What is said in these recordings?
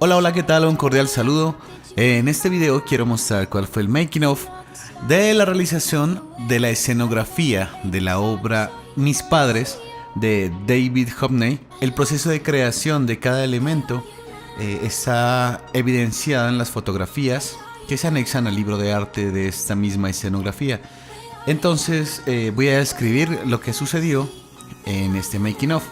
Hola, hola, ¿qué tal? Un cordial saludo. En este video quiero mostrar cuál fue el making of de la realización de la escenografía de la obra Mis Padres de David Hockney. El proceso de creación de cada elemento está evidenciado en las fotografías que se anexan al libro de arte de esta misma escenografía. Entonces voy a describir lo que sucedió en este making of.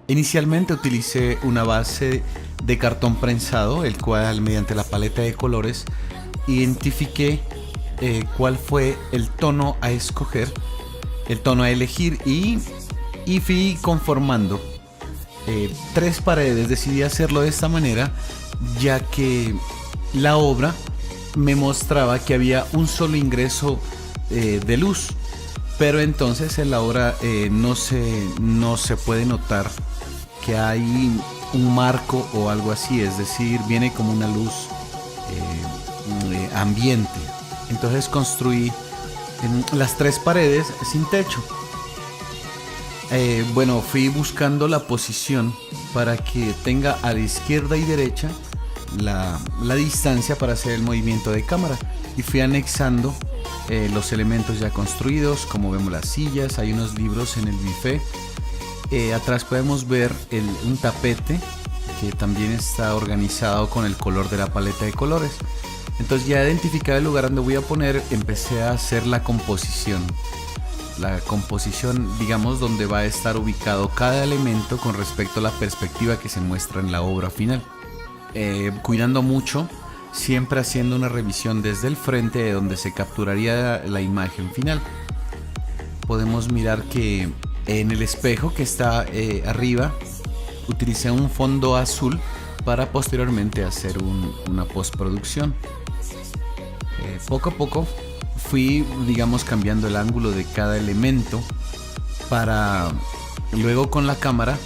Inicialmente utilicé una base de cartón prensado, el cual mediante la paleta de colores identifiqué cuál fue el tono a escoger, el tono a elegir y fui conformando tres paredes. Decidí hacerlo de esta manera ya que la obra me mostraba que había un solo ingreso de luz, pero entonces en la obra no se puede notar que hay un marco o algo así, es decir, viene como una luz ambiente. Entonces construí las tres paredes sin techo. Bueno, fui buscando la posición para que tenga a la izquierda y derecha la distancia para hacer el movimiento de cámara, y fui anexando los elementos ya construidos. Como vemos, las sillas, hay unos libros en el buffet. Atrás podemos ver un tapete que también está organizado con el color de la paleta de colores. Entonces, ya identificado el lugar donde voy a poner, empecé a hacer la composición, digamos, donde va a estar ubicado cada elemento con respecto a la perspectiva que se muestra en la obra final, cuidando mucho, siempre haciendo una revisión desde el frente de donde se capturaría la imagen final. Podemos mirar que en el espejo que está arriba utilicé un fondo azul para posteriormente hacer una postproducción. Poco a poco fui, digamos, cambiando el ángulo de cada elemento para luego con la cámara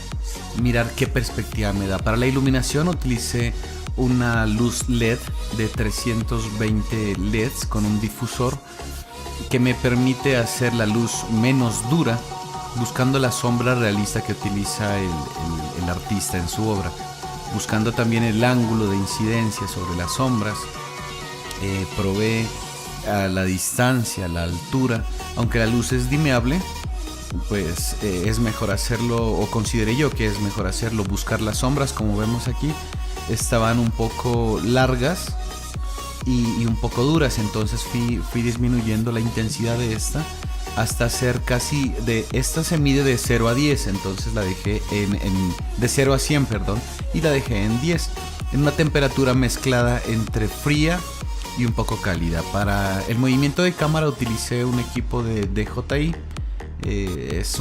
mirar qué perspectiva me da. Para la iluminación utilicé una luz LED de 320 LEDs con un difusor que me permite hacer la luz menos dura, buscando la sombra realista que utiliza el artista en su obra, buscando también el ángulo de incidencia sobre las sombras. Probé a la distancia, la altura. Aunque la luz es dimeable, pues es mejor hacerlo, o consideré yo que es mejor hacerlo, buscar las sombras. Como vemos aquí, estaban un poco largas y un poco duras, entonces fui disminuyendo la intensidad de esta hasta ser casi esta se mide de 0 a 10, entonces la dejé de 0 a 100, perdón, y la dejé en 10, en una temperatura mezclada entre fría y un poco cálida. Para el movimiento de cámara utilicé un equipo de DJI. Es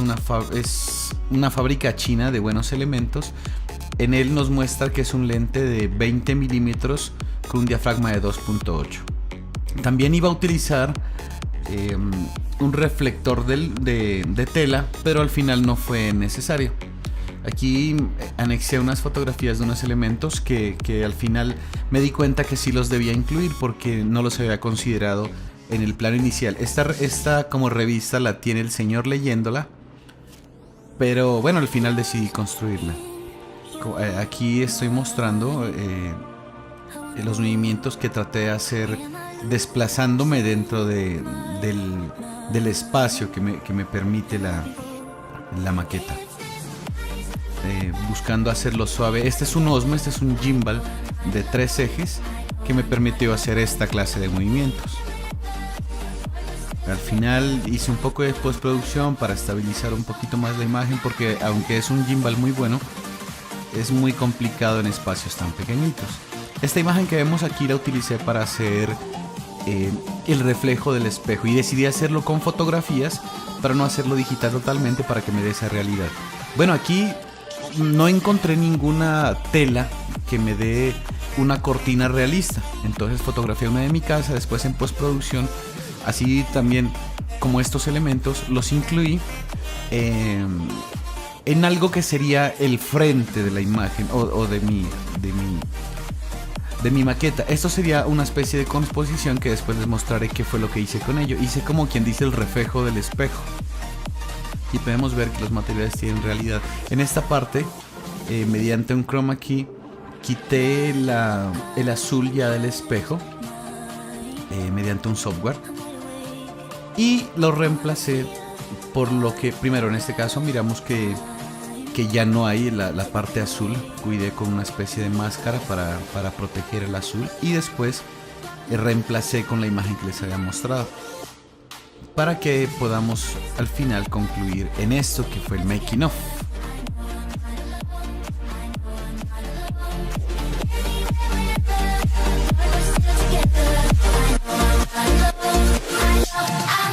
una fábrica china de buenos elementos. En él nos muestra que es un lente de 20 milímetros con un diafragma de 2.8. También iba a utilizar un reflector de tela, pero al final no fue necesario. Aquí anexé unas fotografías de unos elementos que al final me di cuenta que sí los debía incluir porque no los había considerado en el plano inicial. Esta como revista la tiene el señor leyéndola, pero bueno, al final decidí construirla. Aquí estoy mostrando los movimientos que traté de hacer desplazándome dentro del espacio que me permite la maqueta, buscando hacerlo suave. Este es un Osmo, este es un gimbal de 3 ejes que me permitió hacer esta clase de movimientos. Al final hice un poco de postproducción para estabilizar un poquito más la imagen, porque aunque es un gimbal muy bueno, es muy complicado en espacios tan pequeñitos. Esta imagen que vemos aquí la utilicé para hacer el reflejo del espejo, y decidí hacerlo con fotografías para no hacerlo digital totalmente, para que me dé esa realidad. Bueno, aquí no encontré ninguna tela que me dé una cortina realista, entonces fotografié una de mi casa. Después en postproducción, así también como estos elementos, los incluí en algo que sería el frente de la imagen o de mi maqueta. Esto sería una especie de composición que después les mostraré qué fue lo que hice con ello. Hice como quien dice el reflejo del espejo, y podemos ver que los materiales tienen realidad. En esta parte mediante un chroma key quité el azul ya del espejo mediante un software y lo reemplacé por lo que primero en este caso miramos que ya no hay la parte azul. Cuidé con una especie de máscara para proteger el azul y después reemplacé con la imagen que les había mostrado para que podamos al final concluir en esto que fue el making of. I